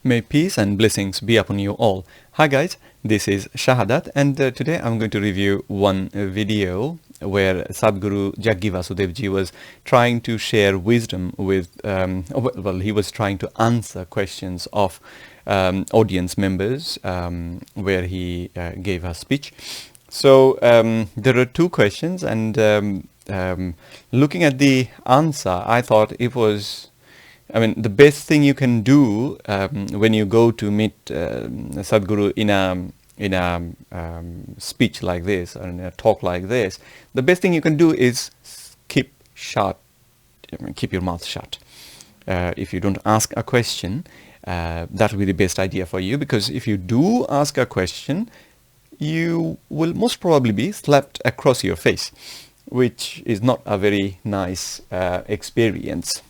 May peace and blessings be upon you all. Hi guys, this is Shahadat, and today I'm going to review one video where Sadhguru Jaggi Vasudevji was trying to share wisdom with, he was trying to answer questions of audience members where he gave a speech. So there are two questions, and looking at the answer, I thought it was, the best thing you can do when you go to meet Sadhguru in a speech like this or in a talk like this, the best thing you can do is keep your mouth shut. If you don't ask a question, that will be the best idea for you, because if you do ask a question, you will most probably be slapped across your face, which is not a very nice experience.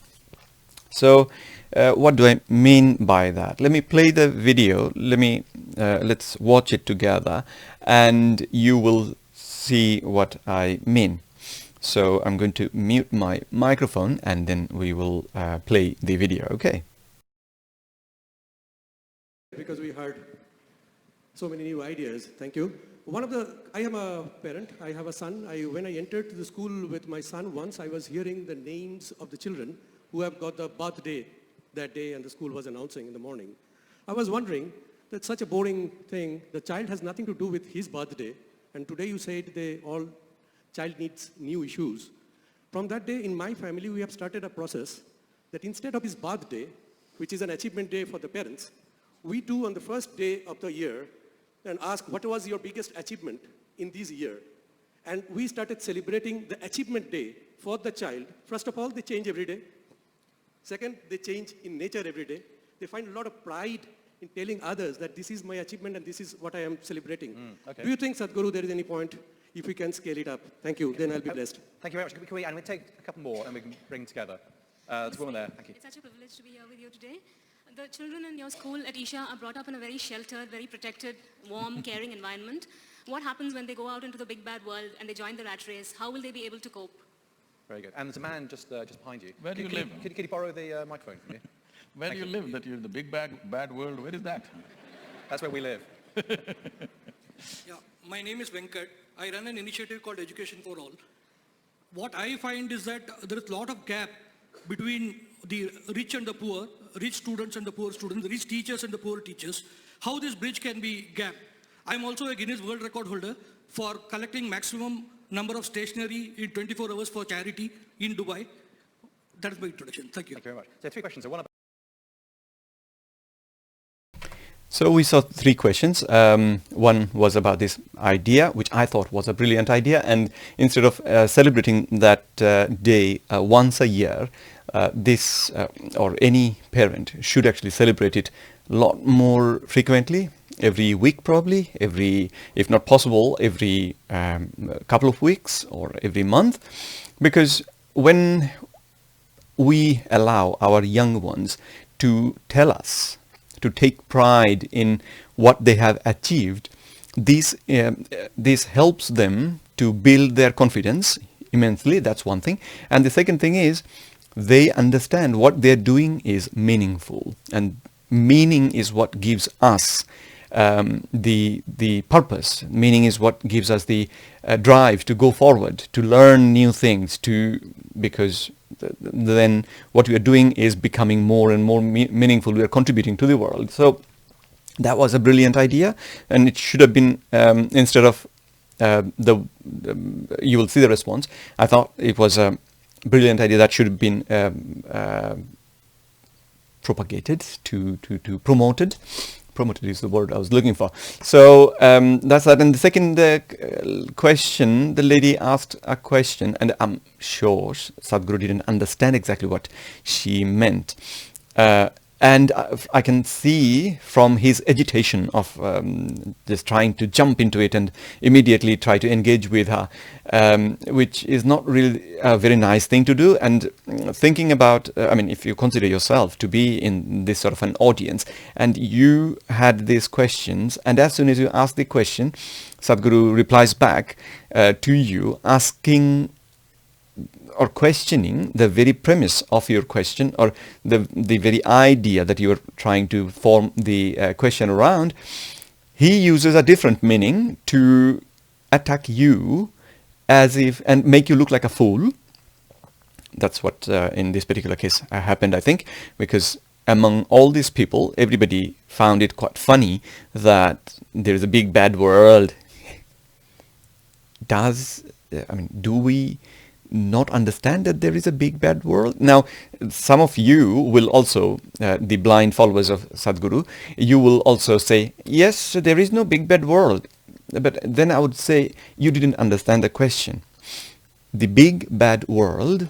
So what do I mean by that? Let me play the video. Let's watch it together, and you will see what I mean. So I'm going to mute my microphone, and then we will play the video. Okay. Because we heard so many new ideas. Thank you. I am a parent. I have a son. When I entered to the school with my son once, I was hearing the names of the children who have got the birthday that day, and the school was announcing in the morning. I was wondering, that's such a boring thing. The child has nothing to do with his birthday, and today you said child needs new issues. From that day, in my family, we have started a process that instead of his birthday, which is an achievement day for the parents, we do on the first day of the year and ask, what was your biggest achievement in this year? And we started celebrating the achievement day for the child. First of all, they change every day. Second, they change in nature every day. They find a lot of pride in telling others that this is my achievement and this is what I am celebrating. Okay. Do you think, Sadhguru, there is any point if we can scale it up? Thank you. Then I'll be blessed. Thank you very much. Can we take a couple more and we can bring together? There's one there. Thank you. It's such a privilege to be here with you today. The children in your school at Isha are brought up in a very sheltered, very protected, warm, caring environment. What happens when they go out into the big bad world and they join the rat race? How will they be able to cope? Very good. And there's a man just behind you. Where do you live? Could you borrow the microphone from me? Where do you live? That you're in the big bad world? Where is that? That's where we live. Yeah, my name is Venkat. I run an initiative called Education for All. What I find is that there is a lot of gap between the rich and the poor, rich students and the poor students, the rich teachers and the poor teachers. How this bridge can be gapped. I'm also a Guinness World Record holder for collecting maximum number of stationery in 24 hours for charity in Dubai. That is my introduction. Thank you. Thank you very much. So 3 questions. So we saw 3 questions. One was about this idea, which I thought was a brilliant idea, and instead of celebrating that day once a year, or any parent should actually celebrate it a lot more frequently, every week probably, if not possible, every couple of weeks or every month, because when we allow our young ones to tell us, to take pride in what they have achieved, this helps them to build their confidence immensely. That's one thing. And the second thing is, they understand what they're doing is meaningful, and meaning is what gives us the purpose. Meaning is what gives us the drive to go forward, to learn new things, because then what we are doing is becoming more and more meaningful. We are contributing to the world. So that was a brilliant idea, and it should have been, instead of you will see the response. I thought it was a brilliant idea that should have been propagated, to promoted. Promoted is the word I was looking for. So that's that. And the second question, the lady asked a question, and I'm sure Sadhguru didn't understand exactly what she meant. And I can see from his agitation of just trying to jump into it and immediately try to engage with her, which is not really a very nice thing to do. And thinking about, if you consider yourself to be in this sort of an audience, and you had these questions, and as soon as you ask the question, Sadhguru replies back to you asking or questioning the very premise of your question, or the very idea that you are trying to form the question around, he uses a different meaning to attack you as if, and make you look like a fool. That's what in this particular case happened, I think, because among all these people, everybody found it quite funny that there is a big bad world. Do we not understand that there is a big bad world? Now, some of you will also, the blind followers of Sadhguru, you will also say, yes, there is no big bad world. But then I would say, you didn't understand the question. The big bad world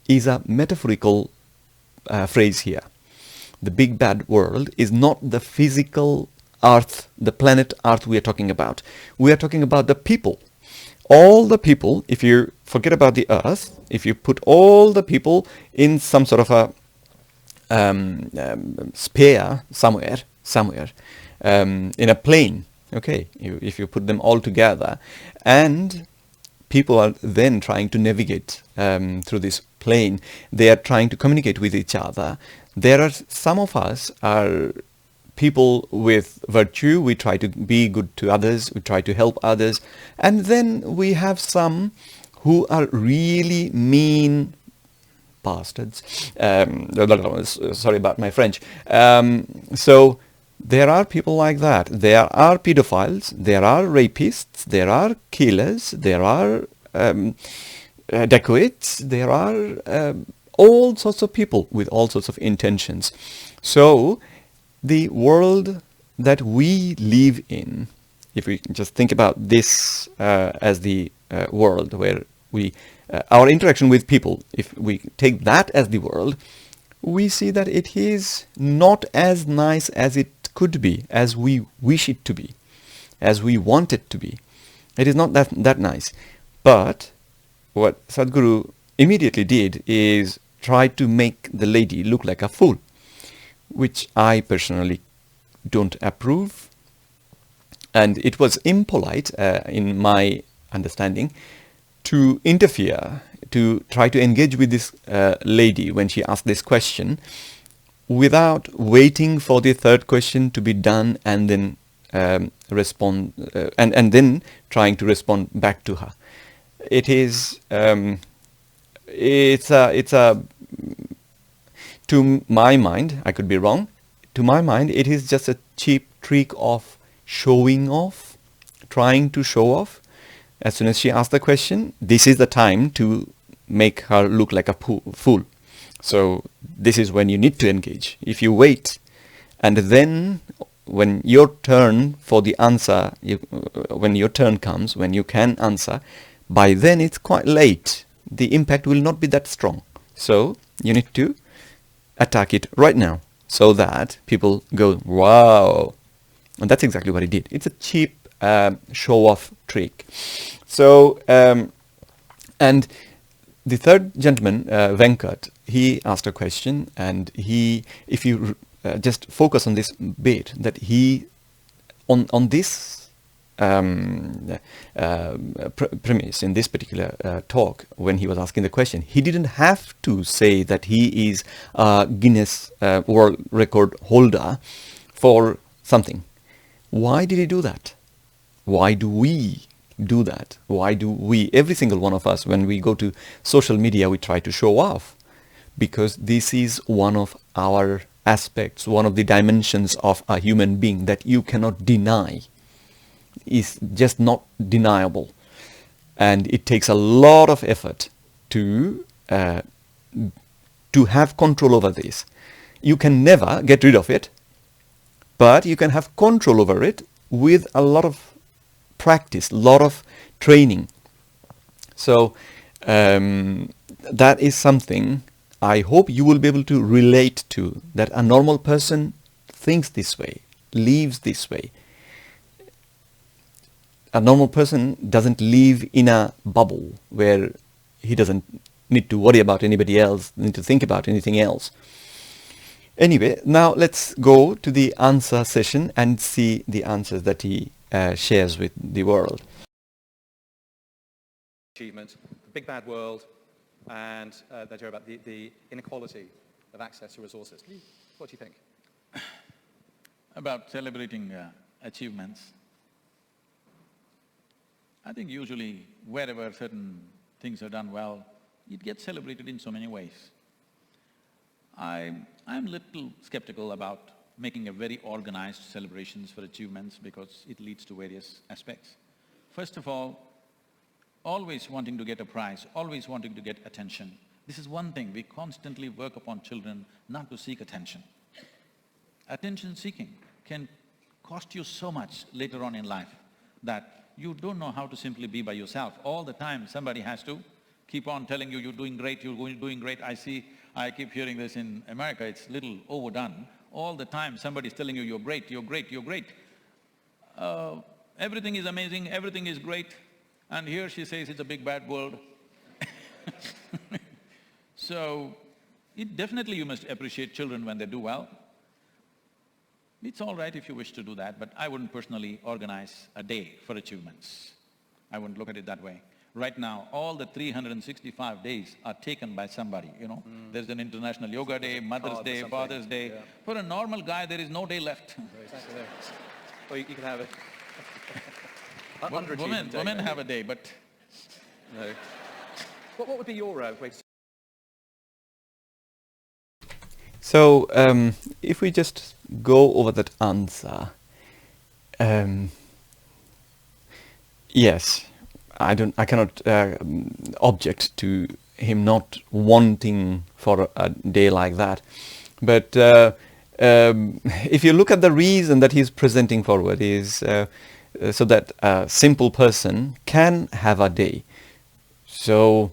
is a metaphorical phrase here. The big bad world is not the physical earth, the planet earth we are talking about. We are talking about the people. All the people, if you forget about the earth, if you put all the people in some sort of a sphere somewhere, in a plane, okay, if you put them all together, and people are then trying to navigate through this plane, they are trying to communicate with each other. There are some of us are people with virtue. We try to be good to others, we try to help others, and then we have some who are really mean bastards. Sorry about my French. So there are people like that. There are pedophiles, there are rapists, there are killers, there are dacoits, there are all sorts of people with all sorts of intentions. So the world that we live in, if we just think about this as the world where we, our interaction with people, if we take that as the world, we see that it is not as nice as it could be, as we wish it to be, as we want it to be. It is not that nice. But what Sadhguru immediately did is try to make the lady look like a fool, which I personally don't approve. And it was impolite, in my understanding, to interfere, to try to engage with this lady when she asked this question, without waiting for the third question to be done and then respond, and then trying to respond back to her. It is, it's a, to my mind, I could be wrong, to my mind, it is just a cheap trick of showing off, trying to show off. As soon as she asked the question, this is the time to make her look like a fool. So this is when you need to engage. If you wait, and then when your turn for the answer, when your turn comes, when you can answer, by then it's quite late. The impact will not be that strong. So you need to attack it right now, so that people go, wow. And that's exactly what he did. It's a cheap show-off trick. So, and the third gentleman, Venkat, he asked a question, and he, if you just focus on this bit, that he, on this premise, in this particular talk, when he was asking the question, he didn't have to say that he is a Guinness World Record holder for something. Why did he do that? Why do we do that? Why do we, every single one of us, when we go to social media, we try to show off? Because this is one of our aspects, one of the dimensions of a human being that you cannot deny. Is just not deniable, and it takes a lot of effort to have control over this. You can never get rid of it, but you can have control over it with a lot of practice, a lot of training. So that is something I hope you will be able to relate to, that a normal person thinks this way, lives this way. A normal person doesn't live in a bubble where he doesn't need to worry about anybody else, need to think about anything else. Anyway, now let's go to the answer session and see the answers that he shares with the world. Achievement, the big bad world, and they talk about the inequality of access to resources. What do you think? About celebrating achievements, I think usually wherever certain things are done well, it gets celebrated in so many ways. I'm little skeptical about making a very organized celebrations for achievements because it leads to various aspects. First of all, always wanting to get a prize, always wanting to get attention. This is one thing, we constantly work upon children not to seek attention. Attention seeking can cost you so much later on in life that you don't know how to simply be by yourself. All the time somebody has to keep on telling you, you're doing great, you're doing great. I keep hearing this in America, it's little overdone. All the time somebody's telling you, you're great, you're great, you're great. Everything is amazing, everything is great, and here she says it's a big bad world. So, definitely you must appreciate children when they do well. It's all right if you wish to do that, but I wouldn't personally organize a day for achievements. I wouldn't look at it that way. Right now, all the 365 days are taken by somebody, you know. There's an International Yoga Day, Mother's Day, Father's Day. Yeah. For a normal guy, there is no day left. Exactly there. Or you can have it. Underachievement day, Women maybe. have a day, but No. What would be your way to… So, if we just go over that answer, yes, I cannot object to him not wanting for a day like that. But if you look at the reason that he's presenting forward is so that a simple person can have a day. So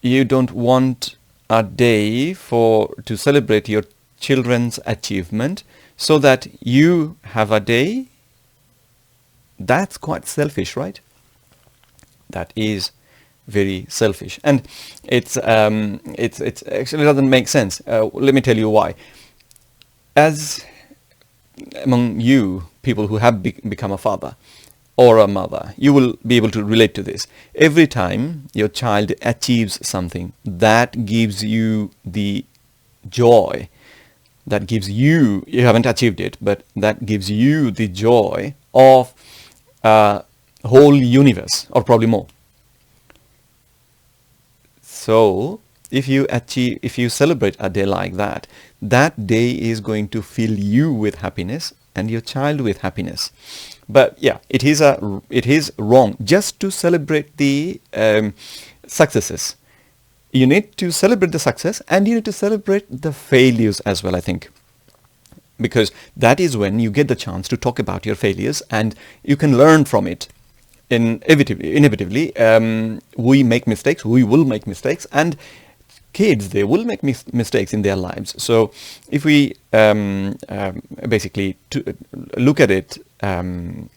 you don't want a day to celebrate your children's achievement so that you have a day. That's quite selfish, right? That is very selfish, and it's actually doesn't make sense. Let me tell you why. As among you people who have become a father or a mother, you will be able to relate to this. Every time your child achieves something, that gives you the joy, that gives you haven't achieved it, but that gives you the joy of a whole universe, or probably more. So if you celebrate a day like that, that day is going to fill you with happiness and your child with happiness. But yeah, it is wrong just to celebrate the successes. You need to celebrate the success and you need to celebrate the failures as well, I think. Because that is when you get the chance to talk about your failures and you can learn from it. Inevitably, we make mistakes, we will make mistakes, and kids, they will make mistakes in their lives. So if we basically look at it in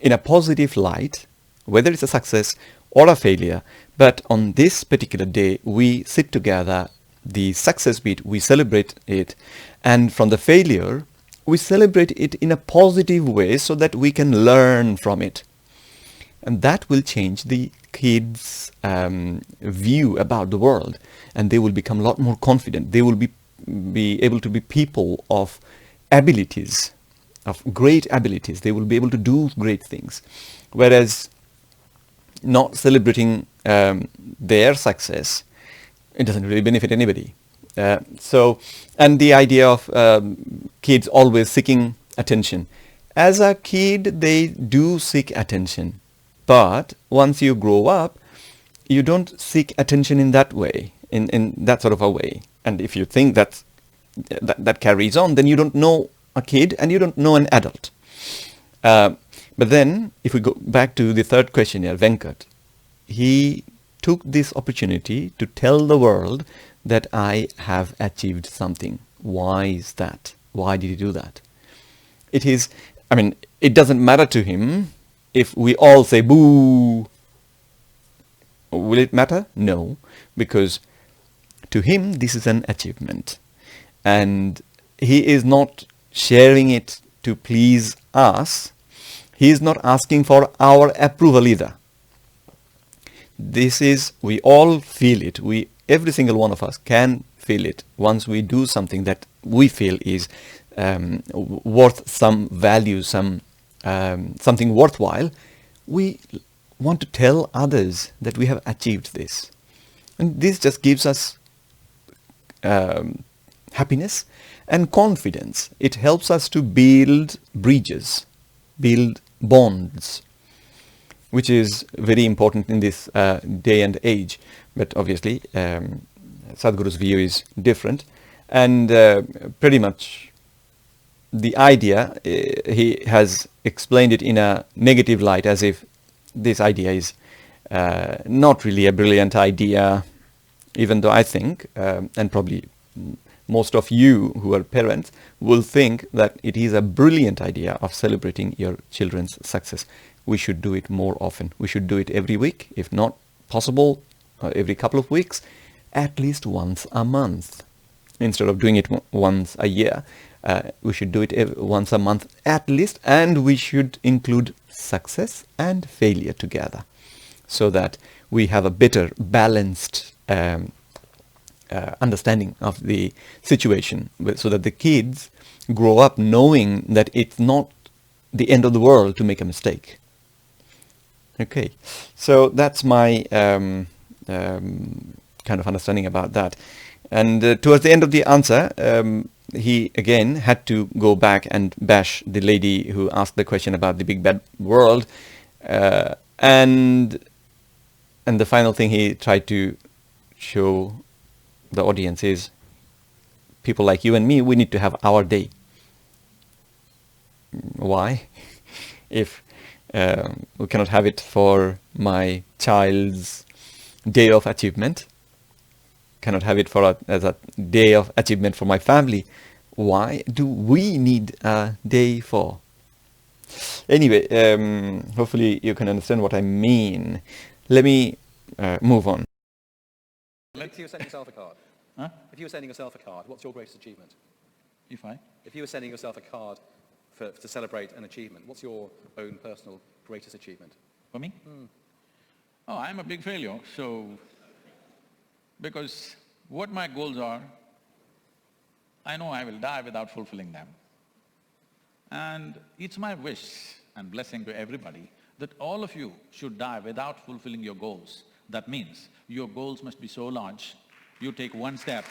a positive light, whether it's a success or a failure, but on this particular day, we sit together, the success bit, we celebrate it, and from the failure, we celebrate it in a positive way so that we can learn from it. And that will change the kids' view about the world, and they will become a lot more confident. They will be able to be people of abilities, of great abilities. They will be able to do great things. Whereas not celebrating their success, it doesn't really benefit anybody. And the idea of kids always seeking attention. As a kid, they do seek attention. But once you grow up, you don't seek attention in that way, in that sort of a way. And if you think that carries on, then you don't know a kid and you don't know an adult. But then, if we go back to the third question here, Venkat, he took this opportunity to tell the world that I have achieved something. Why is that? Why did he do that? It doesn't matter to him if we all say boo. Will it matter? No, because to him this is an achievement, and he is not sharing it to please us. He is not asking for our approval either. We all feel it. every single one of us can feel it once we do something that we feel is worth some value, something worthwhile. We want to tell others that we have achieved this. And this just gives us happiness and confidence. It helps us to build bridges, build bonds, which is very important in this day and age. But obviously, Sadhguru's view is different. And pretty much the idea, he has explained it in a negative light, as if this idea is not really a brilliant idea, even though I think, and probably most of you who are parents will think that it is a brilliant idea of celebrating your children's success. We should do it more often. We should do it every week, if not possible, every couple of weeks, at least once a month. Instead of doing it once a year, we should do it once a month at least, and we should include success and failure together, so that we have a better balanced understanding of the situation, so that the kids grow up knowing that it's not the end of the world to make a mistake. Okay, so that's my kind of understanding about that. And towards the end of the answer, he again had to go back and bash the lady who asked the question about the big bad world, and the final thing he tried to show the audience is, people like you and me, we need to have our day. Why? If we cannot have it for my child's day of achievement, cannot have it for as a day of achievement for my family, why do we need a day for? Anyway, hopefully you can understand what I mean. Let me move on. If you were sending yourself a card, Huh? if you were sending yourself a card, what's your greatest achievement? If I? If you were sending yourself a card to celebrate an achievement, what's your own personal greatest achievement? For me? Oh, I'm a big failure, so, because what my goals are, I know I will die without fulfilling them. And it's my wish and blessing to everybody that all of you should die without fulfilling your goals. That means your goals must be so large, you take one step.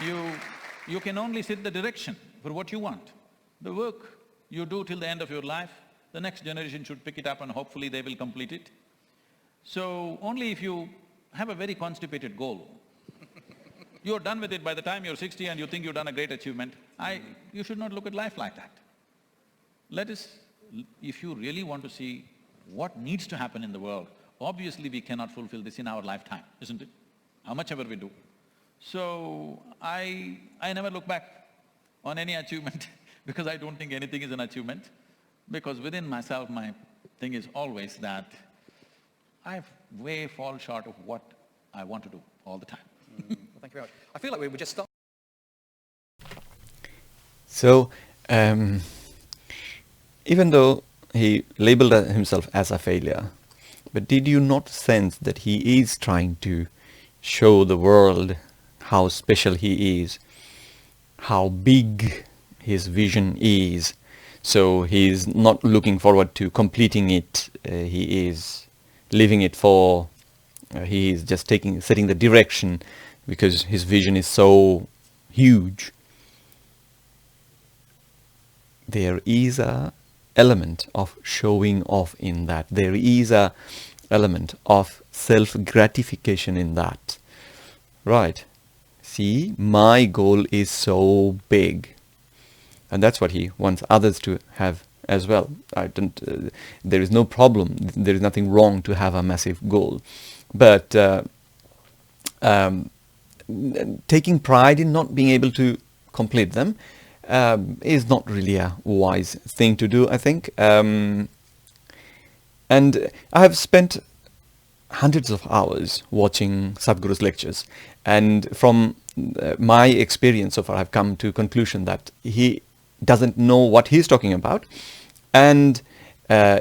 You can only set the direction for what you want. The work you do till the end of your life, the next generation should pick it up and hopefully they will complete it. So only if you have a very constipated goal, you're done with it by the time you're 60 and you think you've done a great achievement, you should not look at life like that. If you really want to see what needs to happen in the world, obviously we cannot fulfill this in our lifetime, isn't it? How much ever we do. So I never look back on any achievement because I don't think anything is an achievement, because within myself my thing is always that I way fall short of what I want to do all the time. Well, thank you very much. I feel like we were just starting. So, even though he labeled himself as a failure, but did you not sense that he is trying to show the world how special he is, how big his vision is? So he's not looking forward to completing it, he is leaving it for, he is just setting the direction, because his vision is so huge. There is a element of showing off in that. There is a element of self-gratification in that. Right. See, my goal is so big. And that's what he wants others to have as well. There is no problem, there is nothing wrong to have a massive goal. But taking pride in not being able to complete them is not really a wise thing to do, I think. And I have spent hundreds of hours watching Sadhguru's lectures, and from my experience so far, I've come to conclusion that he doesn't know what he's talking about, and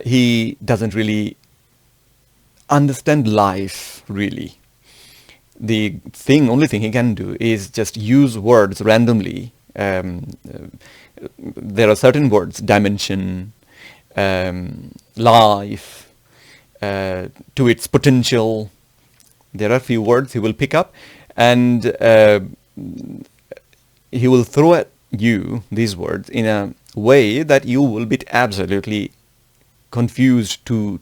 he doesn't really understand life really. The only thing he can do is just use words randomly. There are certain words: dimension, life, to its potential. There are few words he will pick up, and he will throw at you these words in a way that you will be absolutely confused to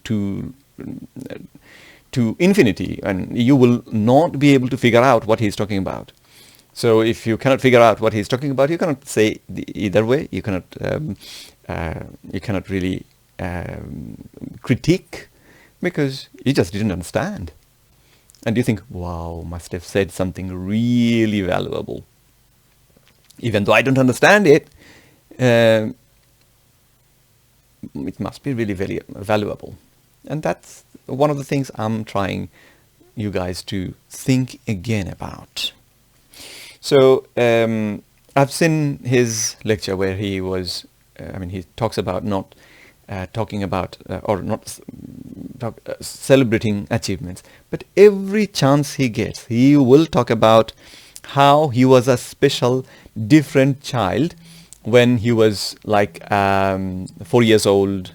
infinity, and you will not be able to figure out what he's talking about. So if you cannot figure out what he's talking about, you cannot say either way. You cannot really critique, because you just didn't understand. And you think, wow, must have said something really valuable. Even though I don't understand it, it must be really very valuable. And that's one of the things I'm trying you guys to think again about. So I've seen his lecture where he was, he talks about not talking about or not celebrating achievements, but every chance he gets, he will talk about how he was a special, different child when he was like 4 years old,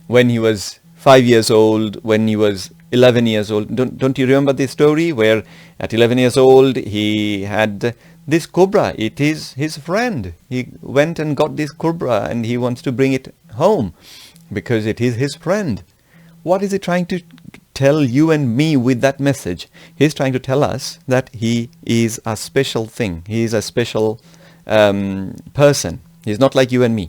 when he was 5 years old, when he was 11 years old. Don't you remember the story where at 11 years old he had this cobra? It is his friend. He went and got this cobra and he wants to bring it home because it is his friend. What is he trying to tell you and me with that message? He's trying to tell us that he is a special thing. He is a special person. He's not like you and me.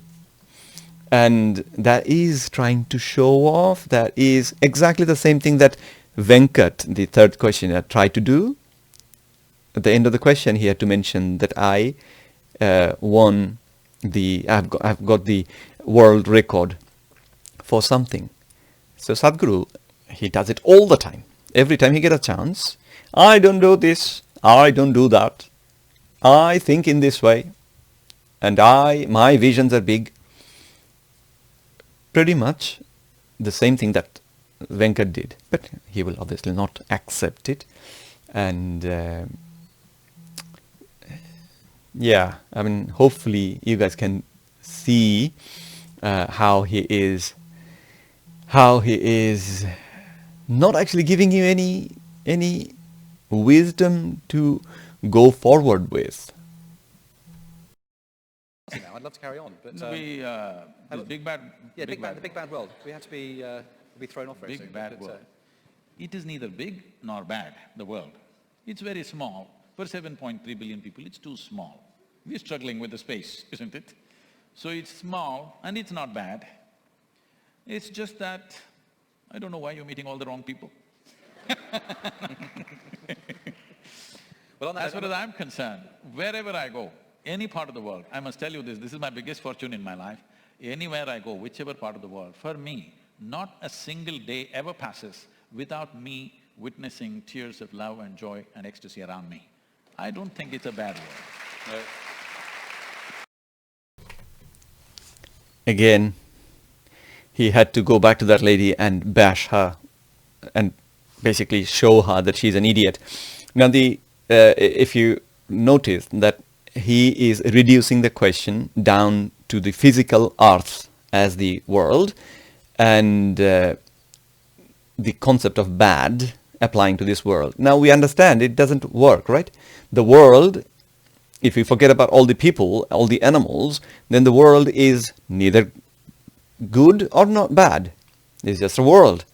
And that is trying to show off. That is exactly the same thing that Venkat, the third questioner, tried to do. At the end of the question, he had to mention that I won I've got the world record for something. So Sadhguru, he does it all the time. Every time he gets a chance, I don't do this, I don't do that. I think in this way, and my visions are big. Pretty much the same thing that Venkat did, but he will obviously not accept it. And hopefully you guys can see how he is not actually giving you any wisdom to go forward with. I'd love to carry on, but this big bad, the big bad world. We have to be thrown off very soon. Big bad world. It is neither big nor bad, the world. It's very small. For 7.3 billion people, it's too small. We're struggling with the space, isn't it? So it's small and it's not bad. It's just that, I don't know why you're meeting all the wrong people. Well, as far as I'm concerned, wherever I go, any part of the world, I must tell you this is my biggest fortune in my life. Anywhere I go, whichever part of the world, for me, not a single day ever passes without me witnessing tears of love and joy and ecstasy around me. I don't think it's a bad world. No. Again, he had to go back to that lady and bash her and basically show her that she's an idiot. Now, if you notice that he is reducing the question down to the physical earth as the world, and the concept of bad applying to this world. Now we understand it doesn't work, right? The world, if we forget about all the people, all the animals, then the world is neither good or not bad. It's just a world.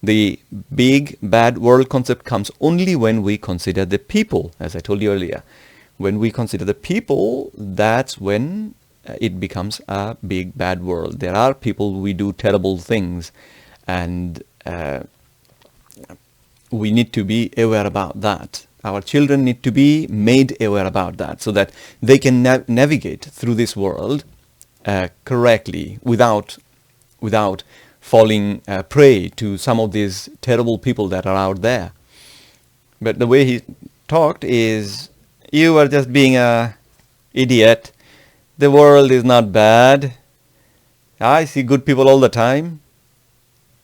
The big bad world concept comes only when we consider the people, as I told you earlier. When we consider the people, that's when it becomes a big bad world. There are people we do terrible things, and we need to be aware about that. Our children need to be made aware about that so that they can navigate through this world correctly without falling prey to some of these terrible people that are out there. But the way he talked is, you are just being a idiot. The world is not bad. I see good people all the time.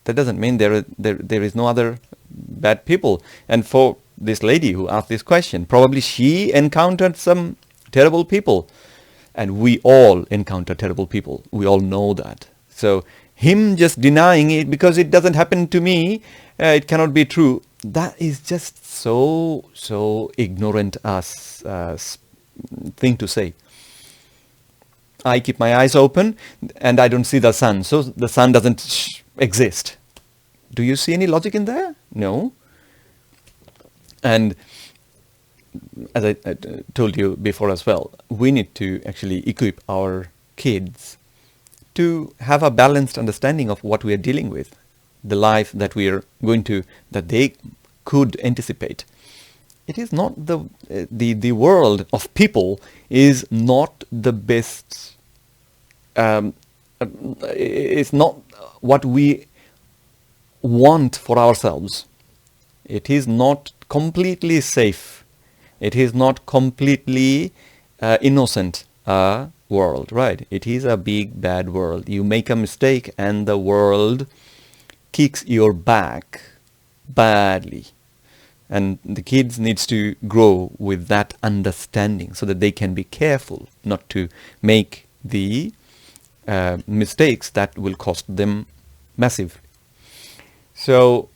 that doesn't mean there is no other bad people. And for this lady who asked this question, probably she encountered some terrible people, and we all encounter terrible people. We all know that. So him just denying it because it doesn't happen to me, it cannot be true, that is just so ignorant thing to say. I keep my eyes open and I don't see the sun, so the sun doesn't exist. Do you see any logic in there? No. And as I told you before as well, we need to actually equip our kids to have a balanced understanding of what we are dealing with, the life that we are going to, that they could anticipate. It is not the world of people is not the best. It's not what we want for ourselves. It is not completely safe. It is not completely innocent world, right? It is a big bad world. You make a mistake and the world kicks your back badly. And the kids needs to grow with that understanding so that they can be careful not to make the mistakes that will cost them massively. So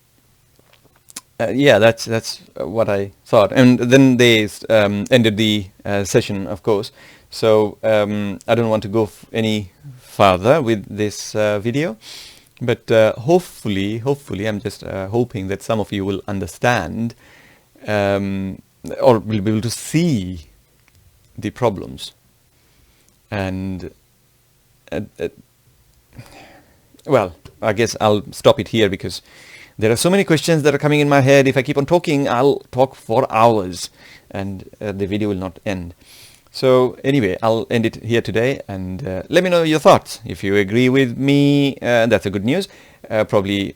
yeah, that's what I thought. And then they ended the session, of course. So I don't want to go any further with this video, but hopefully I'm just hoping that some of you will understand or will be able to see the problems. And well, I guess I'll stop it here because there are so many questions that are coming in my head. If I keep on talking, I'll talk for hours and the video will not end. So anyway, I'll end it here today, and let me know your thoughts. If you agree with me, that's a good news. Probably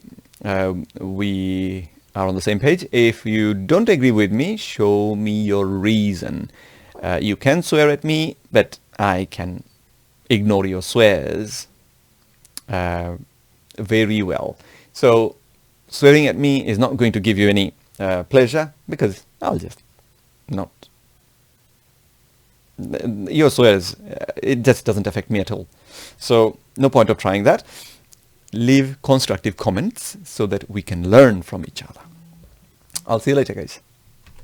we are on the same page. If you don't agree with me, show me your reason. You can swear at me, but I can ignore your swears very well. So swearing at me is not going to give you any pleasure, because I'll just not. Your swears, it just doesn't affect me at all. So no point of trying that. Leave constructive comments so that we can learn from each other. I'll see you later, guys.